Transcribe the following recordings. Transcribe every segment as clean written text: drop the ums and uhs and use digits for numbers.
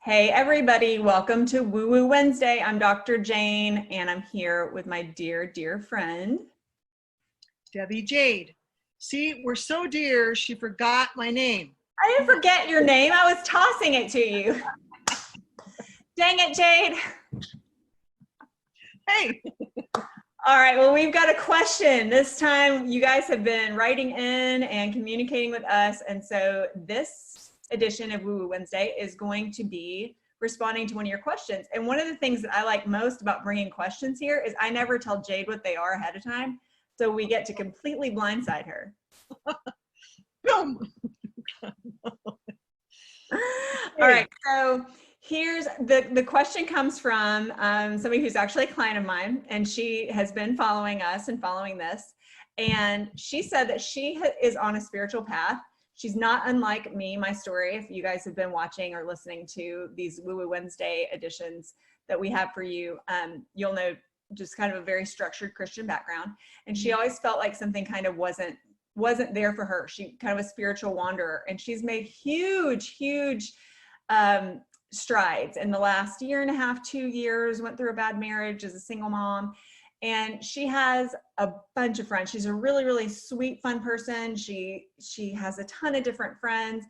Hey everybody, welcome to Woo Woo Wednesday. I'm Dr. Jane and I'm here with my dear friend, Devi Jade. See, we're so dear, she forgot my name. I didn't forget your name. I was tossing it to you. Dang it, Jade. Hey. All right, well, we've got a question. This time you guys have been writing in and communicating with us. And so this edition of Woo Woo Wednesday is going to be responding to one of your questions. And one of the things that I like most about bringing questions here is I never tell Jade what they are ahead of time. So we get to completely blindside her. Boom. All right, so here's the question comes from somebody who's actually a client of mine, and she has been following us and following this. And she said that she is on a spiritual path. She's not unlike me, my story. If you guys have been watching or listening to these Woo Woo Wednesday editions that we have for you, you'll know just kind of a very structured Christian background. And she always felt like something kind of wasn't there for her. She kind of a spiritual wanderer, and she's made huge strides in the last year and a half, 2 years, went through a bad marriage as a single mom. And she has a bunch of friends. She's a really sweet, fun person. She has a ton of different friends,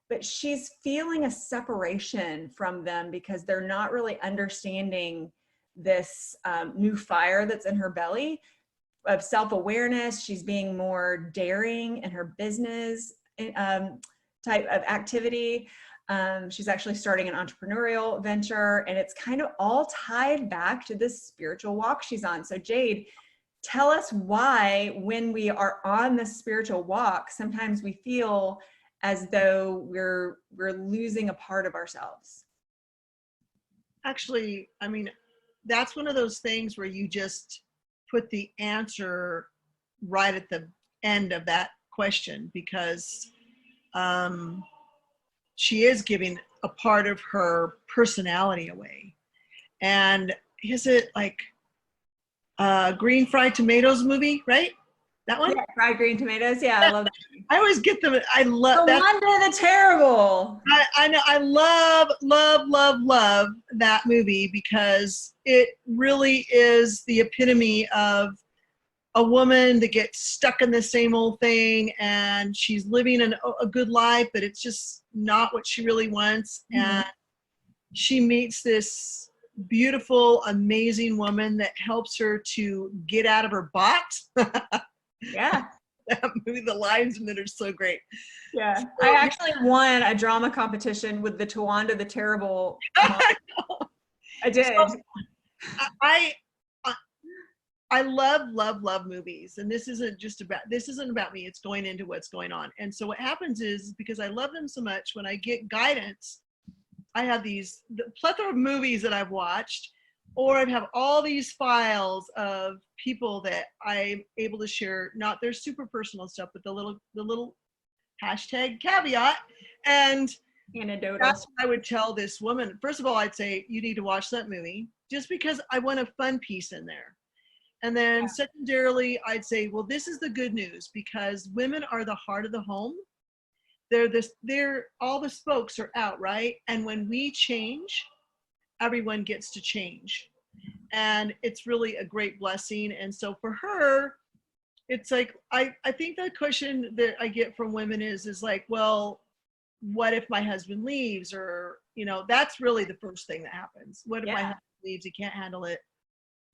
but she's feeling a separation from them because they're not really understanding this new fire that's in her belly of self-awareness. She's being more daring in her business type of activity. She's actually starting an entrepreneurial venture, and it's kind of all tied back to this spiritual walk she's on. So Jade, tell us why when we are on this spiritual walk, sometimes we feel as though we're losing a part of ourselves. Actually, I mean, that's one of those things where you just put the answer right at the end of that question, because she is giving a part of her personality away. And is it like Green Fried Tomatoes movie, right? That one? Yeah, fried green tomatoes. Yeah, I love that. I always get them. I love that. Wanda the Terrible. I know. I love that movie because it really is the epitome of a woman that gets stuck in the same old thing, and she's living a good life, but it's just not what she really wants. Mm-hmm. And she meets this beautiful, amazing woman that helps her to get out of her box. Yeah. That movie, the lines in it are so great. Yeah. So, I actually won a drama competition with the Tawanda the Terrible. I did. So, I love movies, and this isn't about me. It's going into what's going on. And so what happens is, because I love them so much, when I get guidance, I have the plethora of movies that I've watched, or I'd have all these files of people that I'm able to share, not their super personal stuff, but the little hashtag caveat. And anecdotal. That's what I would tell this woman. First of all, I'd say, you need to watch that movie, just because I want a fun piece in there. And then secondarily, I'd say, well, this is the good news, because women are the heart of the home. They're all the spokes are out, right? And when we change, everyone gets to change. And it's really a great blessing. And so for her, it's like, I think the question that I get from women is like, well, what if my husband leaves? Or, that's really the first thing that happens. What if my husband leaves? He can't handle it.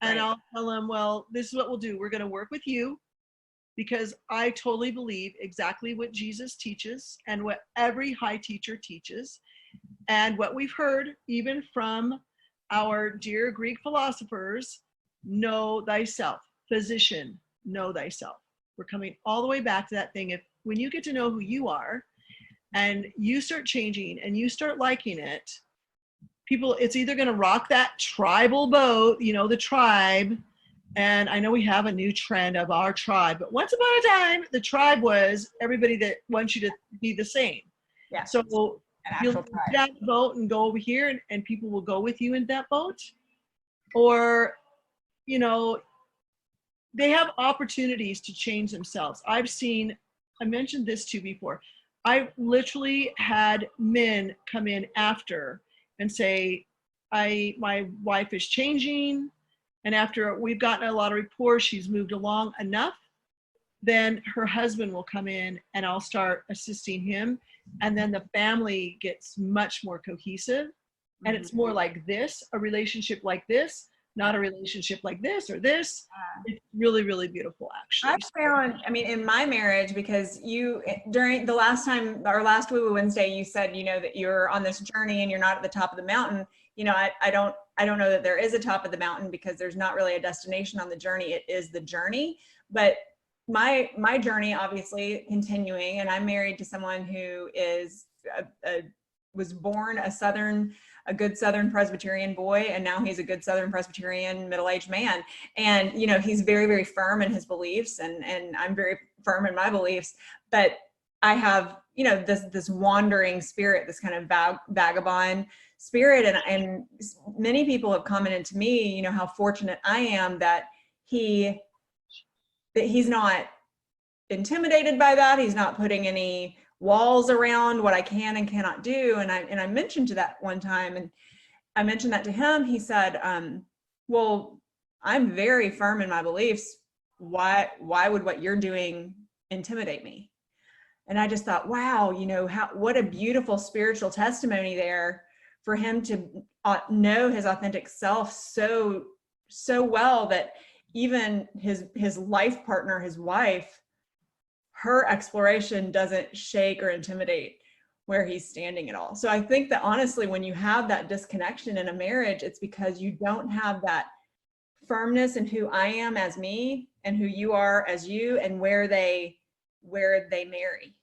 And I'll tell him, well, this is what we'll do. We're going to work with you, because I totally believe exactly what Jesus teaches and what every high teacher teaches, and what we've heard even from our dear Greek philosophers: know thyself. Physician, know thyself. We're coming all the way back to that thing. When you get to know who you are and you start changing and you start liking it, people, it's either going to rock that tribal boat, the tribe. And I know we have a new trend of our tribe, but once upon a time, the tribe was everybody that wants you to be the same. Yeah. So you'll get out the boat and go over here, and people will go with you in that boat. Or, they have opportunities to change themselves. I mentioned this too before. I've literally had men come in after and say, my wife is changing, and after we've gotten a lot of rapport, she's moved along enough, then her husband will come in and I'll start assisting him. And then the family gets much more cohesive. And it's more like this, a relationship like this, not a relationship like this or this. It's really, really beautiful, actually. I found, I mean, in my marriage, because you, during the last time, our last Woo Woo Wednesday, you said, you know, that you're on this journey and you're not at the top of the mountain. You know, I don't know that there is a top of the mountain, because there's not really a destination on the journey. It is the journey. But my journey, obviously, continuing, and I'm married to someone who is was born a good Southern Presbyterian boy, and now he's a good Southern Presbyterian middle-aged man. And you know, he's very, very firm in his beliefs, and I'm very firm in my beliefs. But I have, you know, this wandering spirit, this kind of vagabond spirit, and many people have commented to me, you know, how fortunate I am that he's not intimidated by that. He's not putting any walls around what I can and cannot do. And I mentioned to that one time, and I mentioned that to him. He said, well, I'm very firm in my beliefs. Why would what you're doing intimidate me? And I just thought, wow, you know, what a beautiful spiritual testimony there for him to know his authentic self so well, that even his life partner, his wife, her exploration doesn't shake or intimidate where he's standing at all. So I think that honestly, when you have that disconnection in a marriage, it's because you don't have that firmness in who I am as me and who you are as you, and where they marry.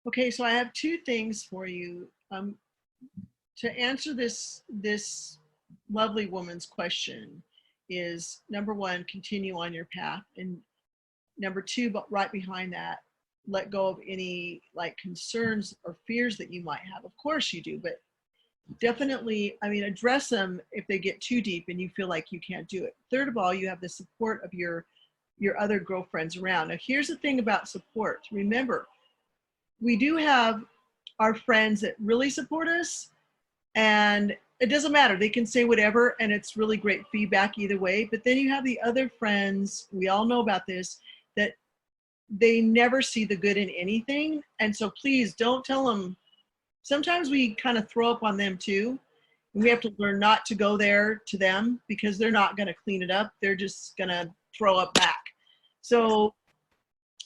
Okay, so I have two things for you. To answer this lovely woman's question is, number one, continue on your path, and number two, but right behind that, let go of any like concerns or fears that you might have. Of course you do, but definitely, I mean, address them if they get too deep and you feel like you can't do it. Third of all, you have the support of your other girlfriends around. Now, here's the thing about support. Remember, we do have our friends that really support us, and it doesn't matter. They can say whatever, and it's really great feedback either way. But then you have the other friends, we all know about this, that they never see the good in anything. And so please don't tell them. Sometimes we kind of throw up on them too. And we have to learn not to go there to them, because they're not going to clean it up. They're just going to throw up back. So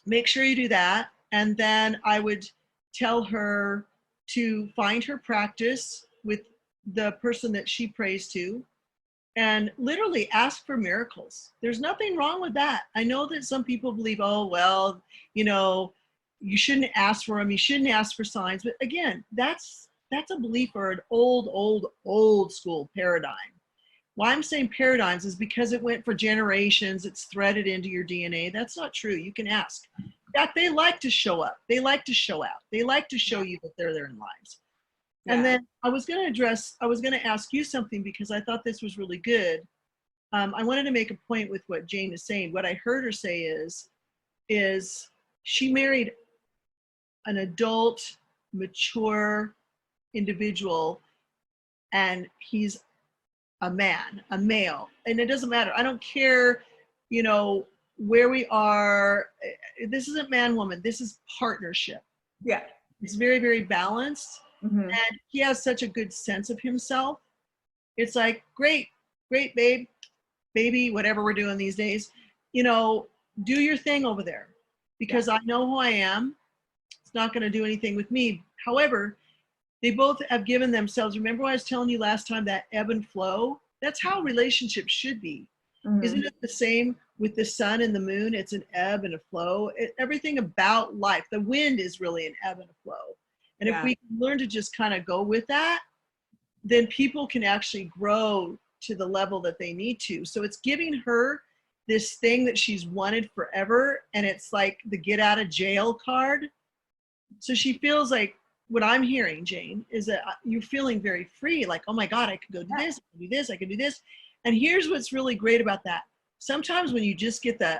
make sure you do that. And then I would tell her to find her practice with the person that she prays to, and literally ask for miracles. There's nothing wrong with that. I know that some people believe, oh, well, you know, you shouldn't ask for them. You shouldn't ask for signs. But again, that's a belief or an old school paradigm. Why I'm saying paradigms is because it went for generations. It's threaded into your DNA. That's not true. You can ask. In fact, they like to show up. They like to show out. They like to show you that they're there in lives. Yeah. And then I was going to ask you something, because I thought this was really good. I wanted to make a point with what Jane is saying. What I heard her say is she married an adult, mature individual, and he's a man, a male. And it doesn't matter. I don't care, you know, where we are. This isn't man, woman. This is partnership. Yeah. It's very, very balanced. Mm-hmm. And he has such a good sense of himself. It's like, great, baby, whatever we're doing these days, you know, do your thing over there, because I know who I am. It's not going to do anything with me. However, they both have given themselves, remember what I was telling you last time, that ebb and flow? That's how relationships should be. Mm-hmm. Isn't it the same with the sun and the moon? It's an ebb and a flow. Everything about life, the wind is really an ebb and a flow. And if we can learn to just kind of go with that, then people can actually grow to the level that they need to. So it's giving her this thing that she's wanted forever. And it's like the get out of jail card. So she feels like, what I'm hearing, Jane, is that you're feeling very free. Like, oh my God, I could go do this, I could do this, I could do this. And here's what's really great about that. Sometimes when you just get the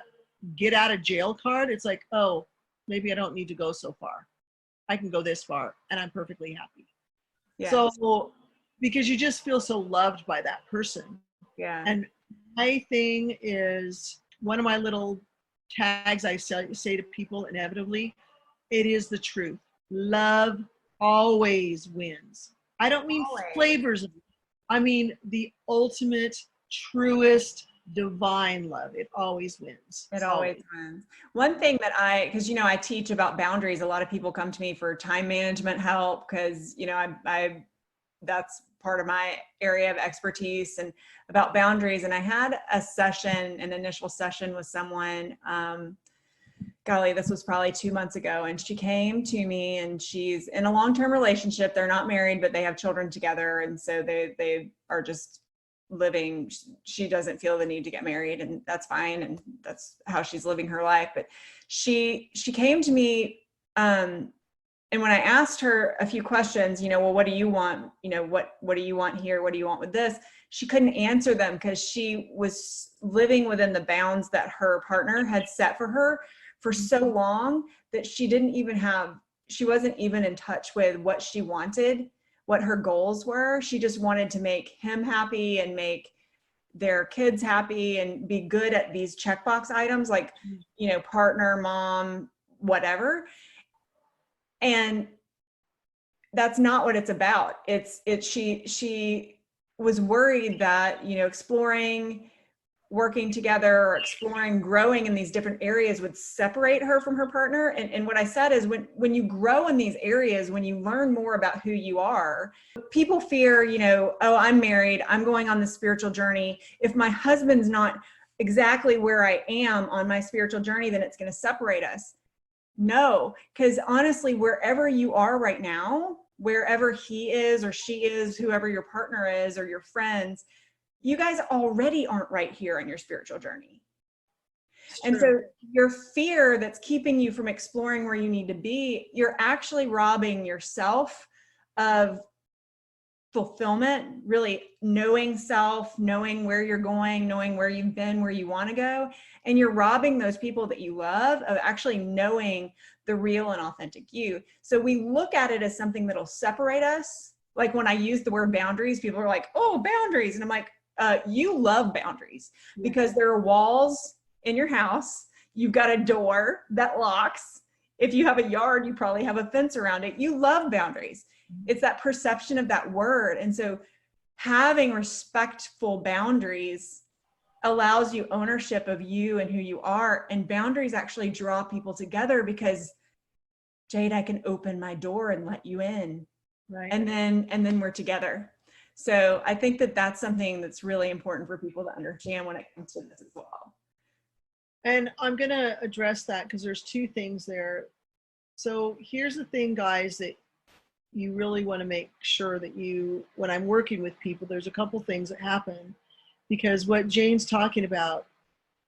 get out of jail card, it's like, oh, maybe I don't need to go so far. I can go this far and I'm perfectly happy. Yeah. So because you just feel so loved by that person. Yeah. And my thing is, one of my little tags I say to people inevitably, it is the truth. Love always wins. I don't mean Always. flavors of it. I mean the ultimate, truest, divine love. It always wins. It always wins. One thing that because, you know, I teach about boundaries. A lot of people come to me for time management help because, you know, that's part of my area of expertise and about boundaries. And I had an initial session with someone, golly, this was probably 2 months ago. And she came to me and she's in a long-term relationship. They're not married, but they have children together. And so they are just living. She doesn't feel the need to get married, and that's fine. And that's how she's living her life. But she came to me, and when I asked her a few questions, you know, well, what do you want? You know, what do you want here? What do you want with this? She couldn't answer them because she was living within the bounds that her partner had set for her for so long that she wasn't even in touch with what she wanted, what her goals were. She just wanted to make him happy and make their kids happy and be good at these checkbox items like, you know, partner, mom, whatever. And that's not what it's about. She was worried that, you know, exploring, working together or exploring, growing in these different areas would separate her from her partner. And what I said is when you grow in these areas, when you learn more about who you are, people fear, you know, oh, I'm married, I'm going on this spiritual journey. If my husband's not exactly where I am on my spiritual journey, then it's going to separate us. No, because honestly, wherever you are right now, wherever he is or she is, whoever your partner is or your friends, you guys already aren't right here on your spiritual journey. And so your fear that's keeping you from exploring where you need to be, you're actually robbing yourself of fulfillment, really knowing self, knowing where you're going, knowing where you've been, where you want to go. And you're robbing those people that you love of actually knowing the real and authentic you. So we look at it as something that'll separate us. Like when I use the word boundaries, people are like, oh, boundaries. And I'm like, you love boundaries because there are walls in your house. You've got a door that locks. If you have a yard, you probably have a fence around it. You love boundaries. It's that perception of that word. And so having respectful boundaries allows you ownership of you and who you are. And boundaries actually draw people together because, Jade, I can open my door and let you in. Right. And then we're together. So I think that that's something that's really important for people to understand when it comes to this as well. And I'm going to address that because there's two things there. So here's the thing, guys, that you really want to make sure that when I'm working with people, there's a couple things that happen, because what Jane's talking about,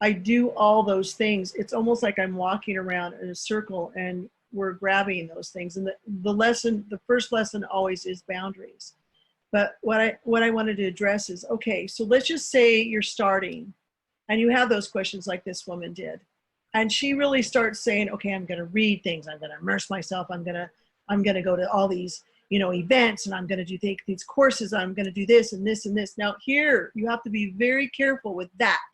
I do all those things. It's almost like I'm walking around in a circle and we're grabbing those things. And the first lesson always is boundaries. But what I wanted to address is, okay, so let's just say you're starting and you have those questions like this woman did. And she really starts saying, okay, I'm going to read things. I'm going to immerse myself. I'm going to go to all these, you know, events, and I'm going to take these courses. I'm going to do this and this and this. Now here, you have to be very careful with that.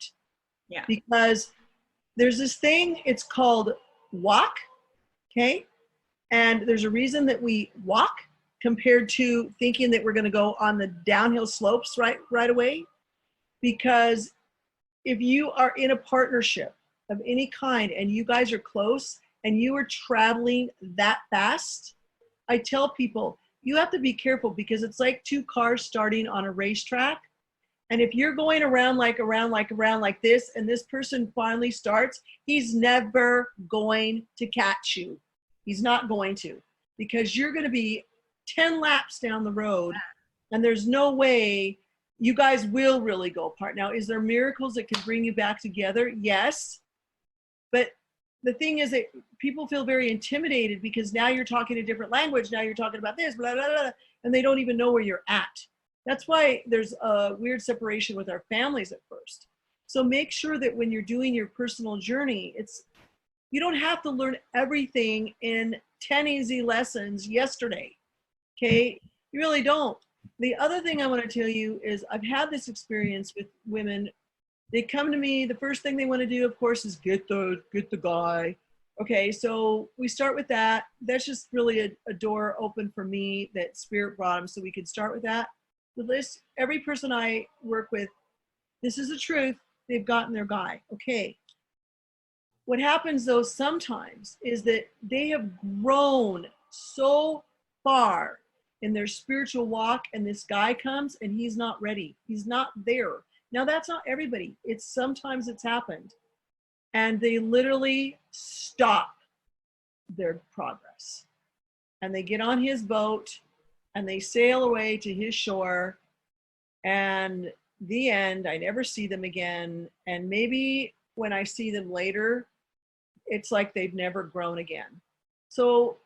Yeah. Because there's this thing, it's called walk. Okay. And there's a reason that we walk compared to thinking that we're going to go on the downhill slopes right away. Because if you are in a partnership of any kind and you guys are close and you are traveling that fast, I tell people, you have to be careful, because it's like two cars starting on a racetrack. And if you're going around like this, and this person finally starts, he's never going to catch you. He's not going to, because you're going to be 10 laps down the road, and there's no way you guys will really go apart. Now, is there miracles that can bring you back together? Yes. But the thing is that people feel very intimidated because now you're talking a different language. Now you're talking about this, blah, blah, blah, and they don't even know where you're at. That's why there's a weird separation with our families at first. So make sure that when you're doing your personal journey, you don't have to learn everything in 10 easy lessons yesterday. Okay? You really don't. The other thing I want to tell you is I've had this experience with women. They come to me, the first thing they want to do, of course, is get the guy. Okay, so we start with that. That's just really a door open for me that Spirit brought them, so we can start with that. The list, every person I work with, this is the truth, they've gotten their guy. Okay. What happens though sometimes is that they have grown so far in their spiritual walk, and this guy comes and he's not ready. He's not there. Now that's not everybody. It's sometimes it's happened. And they literally stop their progress. And they get on his boat and they sail away to his shore. And the end, I never see them again. And maybe when I see them later, it's like they've never grown again. So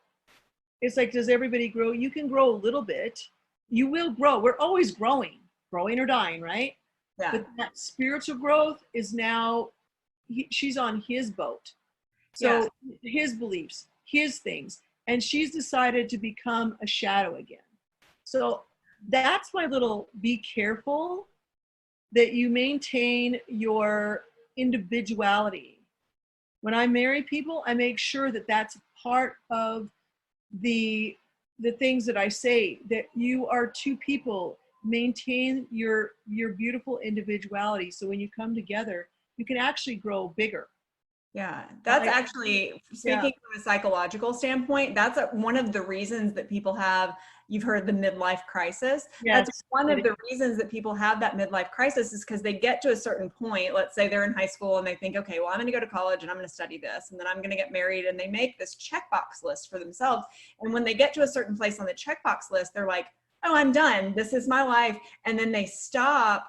it's like, does everybody grow? You can grow a little bit. You will grow. We're always growing or dying, right? Yeah. But that spiritual growth is now, she's on his boat. So his beliefs, his things, and she's decided to become a shadow again. So that's my little, be careful that you maintain your individuality. When I marry people, I make sure that that's part of the things that I say, that you are two people. Maintain your beautiful individuality, so when you come together, you can actually grow bigger. Yeah, that's actually, speaking from a psychological standpoint, that's one of the reasons that people have, you've heard the midlife crisis. Yes, that's one of the reasons that people have that midlife crisis, is because they get to a certain point. Let's say they're in high school and they think, okay, well, I'm going to go to college and I'm going to study this, and then I'm going to get married, and they make this checkbox list for themselves. And when they get to a certain place on the checkbox list, they're like, oh, I'm done. This is my life. And then they stop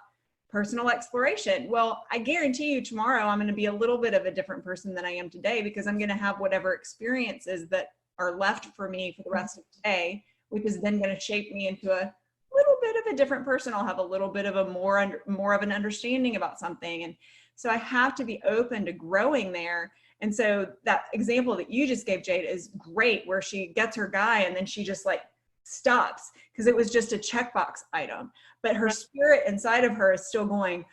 personal exploration. Well, I guarantee you tomorrow I'm going to be a little bit of a different person than I am today, because I'm going to have whatever experiences that are left for me for the rest of today, which is then going to shape me into a little bit of a different person. I'll have a little bit of a more of an understanding about something. And so I have to be open to growing there. And so that example that you just gave, Jade, is great, where she gets her guy and then she just like stops because it was just a checkbox item, but her spirit inside of her is still going,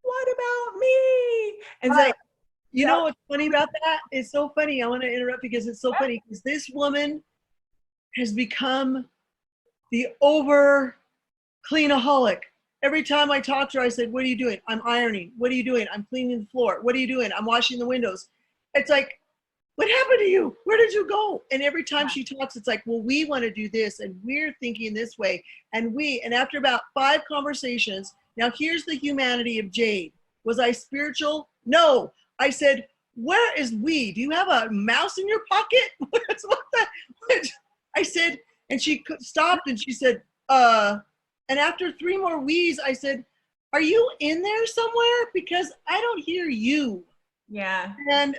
what about me? And so, you know what's funny about that? It's so funny. I want to interrupt because it's so funny, because this woman has become the over cleanaholic. Every time I talk to her, I said, what are you doing? I'm ironing. What are you doing? I'm cleaning the floor. What are you doing? I'm washing the windows. It's like, what happened to you? Where did you go? And every time she talks, it's like, well, we want to do this, and we're thinking this way. And after about 5 conversations, now here's the humanity of Jade. Was I spiritual? No. I said, where is we? Do you have a mouse in your pocket? What I said, and she stopped and she said, and after 3 more wheeze, I said, are you in there somewhere? Because I don't hear you. Yeah. And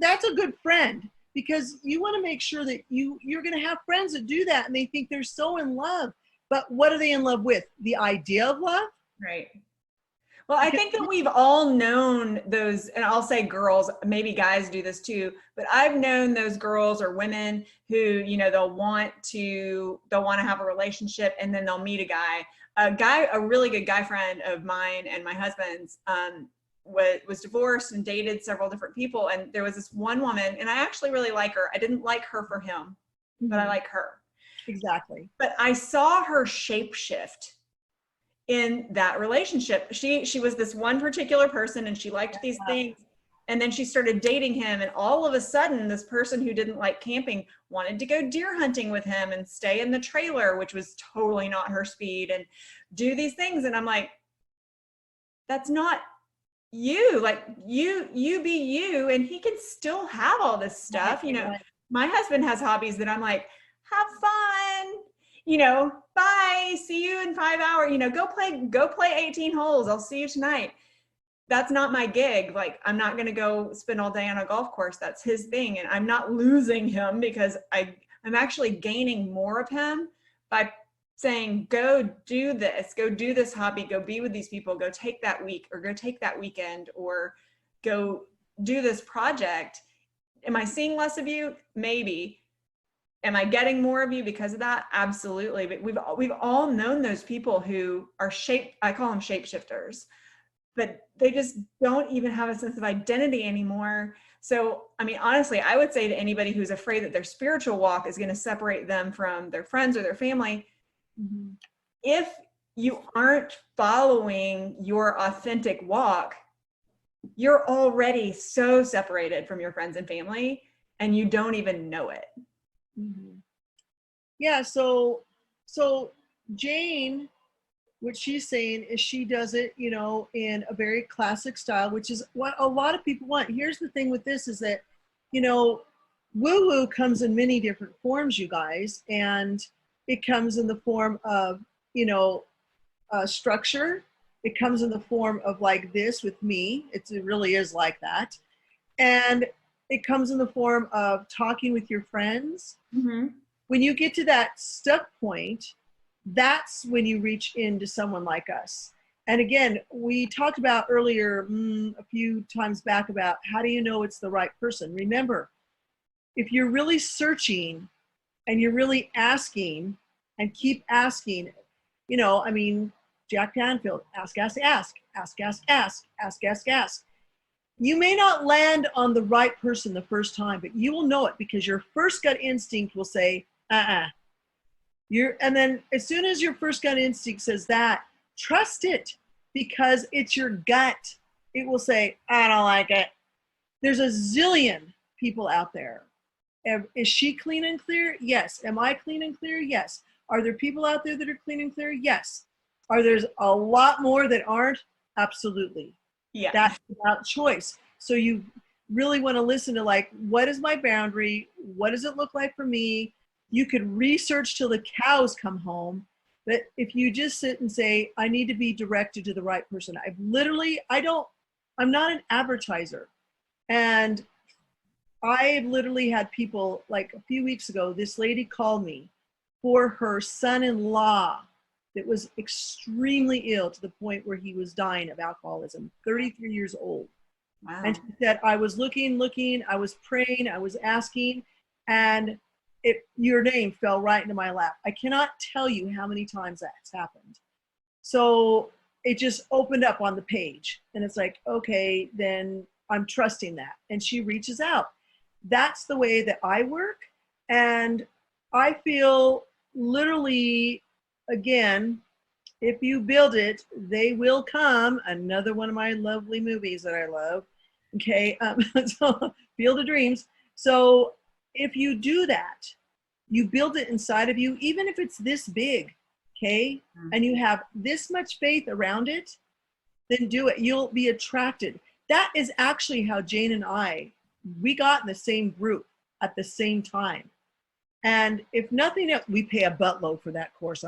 that's a good friend, because you want to make sure that you're going to have friends that do that and they think they're so in love. But what are they in love with? The idea of love? Right. Well, I think that we've all known those, and I'll say girls, maybe guys do this too, but I've known those girls or women who, you know, they'll want to have a relationship, and then they'll meet a really good guy friend of mine and my husband's, was divorced and dated several different people. And there was this one woman, and I actually really like her. I didn't like her for him, but I like her. Exactly. But I saw her shapeshift in that relationship. She was this one particular person, and she liked these things. And then she started dating him. And all of a sudden, this person who didn't like camping wanted to go deer hunting with him and stay in the trailer, which was totally not her speed, and do these things. And I'm like, that's not you. Like, you be you, and he can still have all this stuff. You know, my husband has hobbies that I'm like, have fun, you know, bye, see you in 5 hours, you know, go play 18 holes. I'll see you tonight. That's not my gig. Like, I'm not going to go spend all day on a golf course. That's his thing. And I'm not losing him, because I'm actually gaining more of him by saying, go do this hobby, go be with these people, go take that week, or go take that weekend, or go do this project. Am I seeing less of you? Maybe. Am I getting more of you because of that? Absolutely. But we've all known those people who are I call them shapeshifters, but they just don't even have a sense of identity anymore. So, I mean, honestly, I would say to anybody who's afraid that their spiritual walk is going to separate them from their friends or their family, if you aren't following your authentic walk, you're already so separated from your friends and family, and you don't even know it. Yeah, so Jane, what she's saying is she does it, you know, in a very classic style, which is what a lot of people want. Here's the thing with this is that, you know, woo-woo comes in many different forms, you guys, and it comes in the form of, you know, structure. It comes in the form of like this with me. It really is like that. And it comes in the form of talking with your friends. When you get to that stuck point, that's when you reach into someone like us. And again, we talked about earlier a few times back about how do you know it's the right person? Remember, if you're really searching and you're really asking and keep asking, you know, I mean, Jack Canfield, ask, ask, ask, ask, ask, ask, ask, ask, ask. You may not land on the right person the first time, but you will know it because your first gut instinct will say, and then as soon as your first gut instinct says that, trust it because it's your gut. It will say, I don't like it. There's a zillion people out there. Is she clean and clear? Yes. Am I clean and clear? Yes. Are there people out there that are clean and clear? Yes. Are there a lot more that aren't? Absolutely. Yeah. That's about choice. So you really want to listen to like, what is my boundary? What does it look like for me? You could research till the cows come home. But if you just sit and say, I need to be directed to the right person. I'm not an advertiser. And I literally had people like a few weeks ago, this lady called me for her son-in-law that was extremely ill to the point where he was dying of alcoholism, 33 years old. Wow. And she said, I was looking, I was praying, I was asking, and your name fell right into my lap. I cannot tell you how many times that's happened. So it just opened up on the page and it's like, okay, then I'm trusting that. And she reaches out. That's the way that I work. And I feel literally, again, if you build it, they will come. Another one of my lovely movies that I love. Okay. So Field of Dreams. So if you do that, you build it inside of you, even if it's this big, okay, and you have this much faith around it, then do it. You'll be attracted. That is actually how Jane and we got in the same group at the same time. And if nothing else, we pay a buttload for that course.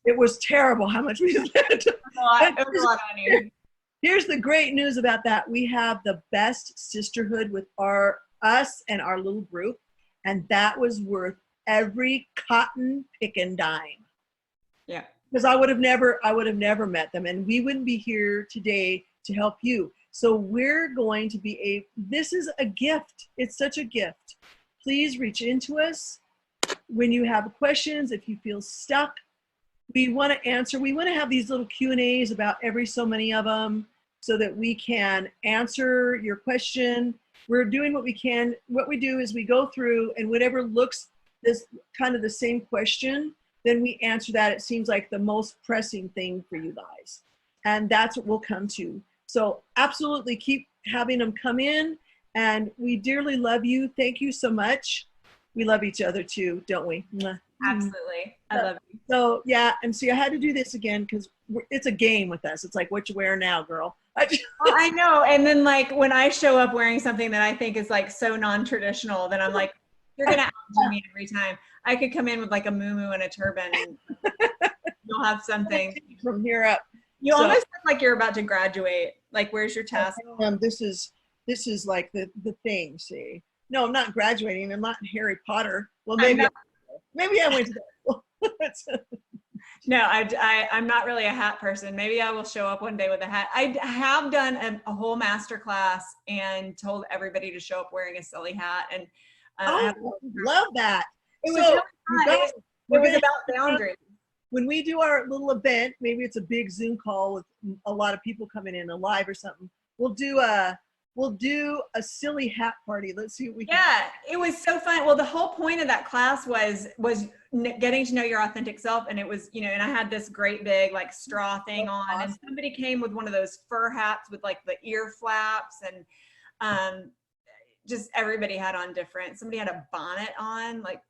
It was terrible how much we spent. It was a lot of money. Here's the great news about that. We have the best sisterhood with us and our little group. And that was worth every cotton picking dime. Yeah. Because I would have never met them. And we wouldn't be here today to help you. So we're going to be this is a gift. It's such a gift. Please reach into us when you have questions, if you feel stuck. We want to answer. We want to have these little Q&As about every so many of them so that we can answer your question. We're doing what we can. What we do is we go through and whatever looks this kind of the same question, then we answer that. It seems like the most pressing thing for you guys. And that's what we'll come to. So absolutely keep having them come in. And we dearly love you. Thank you so much. We love each other too, don't we? Absolutely. I love you. So yeah, and see, I had to do this again because it's a game with us. It's like, what you wear now, girl? I know. And then like when I show up wearing something that I think is like so non-traditional, then I'm like, you're going to outdo me every time. I could come in with like a muumuu and a turban and you'll have something. From here up. You almost look like you're about to graduate. Like, where's your tassel? This is like the thing, see. No, I'm not graduating. I'm not Harry Potter. Well, maybe I went to that. No, I'm not really a hat person. Maybe I will show up one day with a hat. I have done a whole master class and told everybody to show up wearing a silly hat. And I Oh, have love that. it was So, really you fun. guys, It was about boundaries. when we do our little event, maybe it's a big Zoom call with a lot of people coming in, a live or something. We'll do a silly hat party. Let's see what we can. Yeah, it was so fun. Well, the whole point of that class was getting to know your authentic self, and it was, you know, and I had this great big like straw thing on, Awesome. and somebody came with one of those fur hats with like the ear flaps, and just everybody had on different. Somebody had a bonnet on, like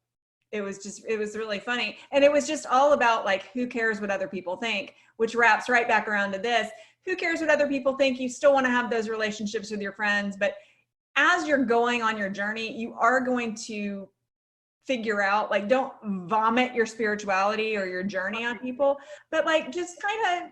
it was really funny, and it was just all about like, who cares what other people think, which wraps right back around to this. Who cares what other people think? You still want to have those relationships with your friends, but as you're going on your journey, you are going to figure out, like, don't vomit your spirituality or your journey on people, but like, just kind of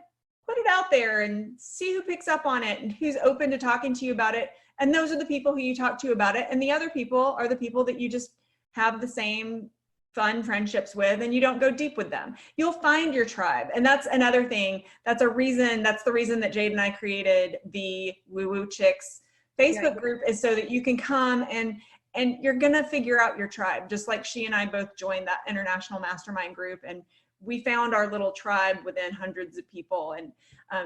put it out there and see who picks up on it and who's open to talking to you about it. And those are the people who you talk to about it. And the other people are the people that you just have the same fun friendships with, and you don't go deep with them. You'll find your tribe. And that's another thing. That's the reason that Jade and I created the Woo Woo Chicks Facebook group, is so that you can come and you're going to figure out your tribe. Just like she and I both joined that international mastermind group, and we found our little tribe within hundreds of people, and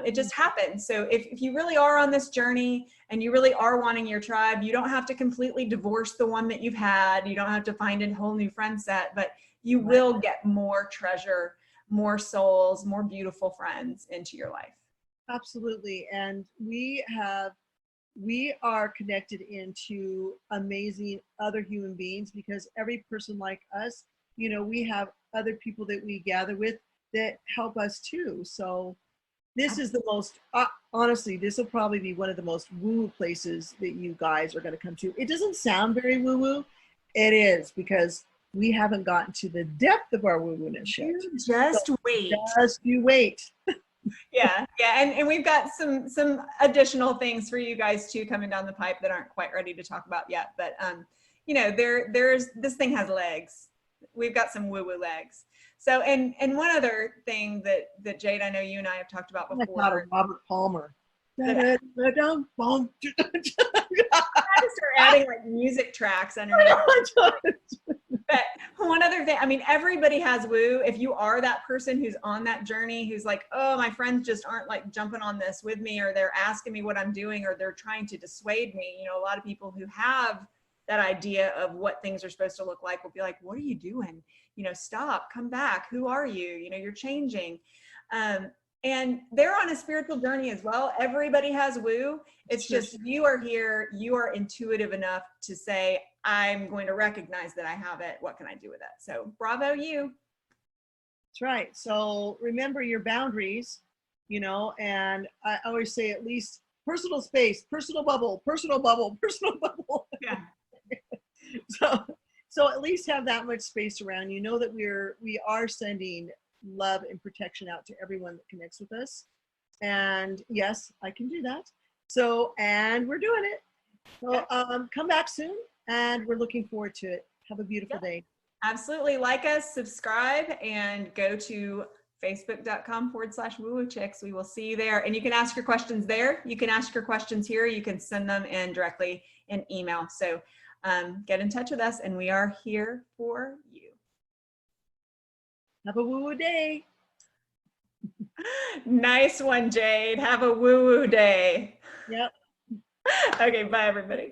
it just happened. So if you really are on this journey and you really are wanting your tribe, you don't have to completely divorce the one that you've had. You don't have to find a whole new friend set, but you will get more treasure, more souls, more beautiful friends into your life. Absolutely. And we are connected into amazing other human beings, because every person like us, you know, we have other people that we gather with that help us too. So this is the most, honestly, this will probably be one of the most woo-woo places that you guys are going to come to. It doesn't sound very woo-woo. It is, because we haven't gotten to the depth of our woo-woo-ness yet. Just wait. Just you wait. Yeah, and we've got some additional things for you guys too coming down the pipe that aren't quite ready to talk about yet. But you know, there's this thing has legs. We've got some woo-woo legs. So, and one other thing that Jade, I know you and I have talked about before. I thought of Robert Palmer. I had to start adding like music tracks underneath. But one other thing, I mean, everybody has woo. If you are that person who's on that journey, who's like, oh, my friends just aren't like jumping on this with me, or they're asking me what I'm doing, or they're trying to dissuade me. You know, a lot of people who have that idea of what things are supposed to look like will be like, what are you doing? You know, stop, come back. Who are you? You know, you're changing. And they're on a spiritual journey as well. Everybody has woo. It's just, you are here, you are intuitive enough to say, I'm going to recognize that I have it. What can I do with it? So bravo you. That's right. So remember your boundaries, you know, and I always say at least personal space, personal bubble, personal bubble, personal bubble. Yeah. So at least have that much space around. You know that we are sending love and protection out to everyone that connects with us. And yes, I can do that. So, and we're doing it. So come back soon, and we're looking forward to it. Have a beautiful day. Absolutely. Like us, subscribe, and go to facebook.com/woo-woo-chicks. We will see you there. And you can ask your questions there. You can ask your questions here. You can send them in directly in email. So get in touch with us, and we are here for you. Have a woo-woo day. Nice one, Jade. Have a woo-woo day. Yep. Okay, bye, everybody.